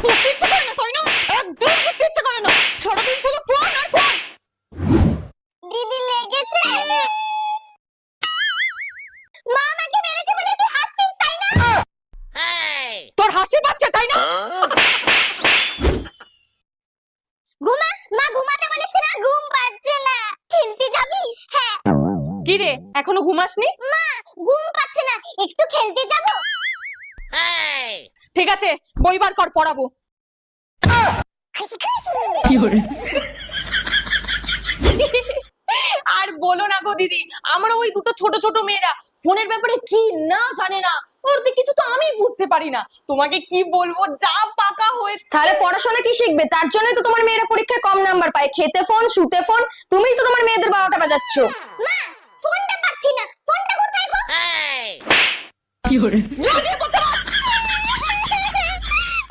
করতে ইচ্ছে করে না, তাই না? একদম করতে ইচ্ছে করে না, সারাদিন শুধু ফোন আর ফোন। দিদি লেগেছে। মা আমাকে মেরেছে বলে তুই হাসছিস, তাই না? তোর হাসি পাচ্ছে, তাই না? ঘুমা, মা ঘুমাতে বলেছে না, ঘুম পাচ্ছে না। খেলতে যাবি? হ্যাঁ। কি রে, এখনো ঘুমাসনি? মা ঘুম পাচ্ছে না, একটু খেলতে যাব। ঠিক আছে, বই বার কর, পড়াবো। খুশি খুশি। আর বলো না গো দিদি, আমরা ওই দুটো ছোট ছোট মেয়েরা ফোনের ব্যাপারে কি না জানে না, ওদের কিছু তো আমি বুঝতে পারি না। তোমাকে কি বলবো, যা পাকা হয়েছে। তাহলে পড়াশোনা কি শিখবে? তার জন্যই তো তোমার মেয়েরা পরীক্ষায় কম নাম্বার পায়। খেতে ফোন, শুতে ফোন, তুমিই তো তোমার মেয়েদের 12টা বাজাচ্ছ। মা ফোনটা পাচ্ছি না, ফোনটা কোথায় গো? জলদি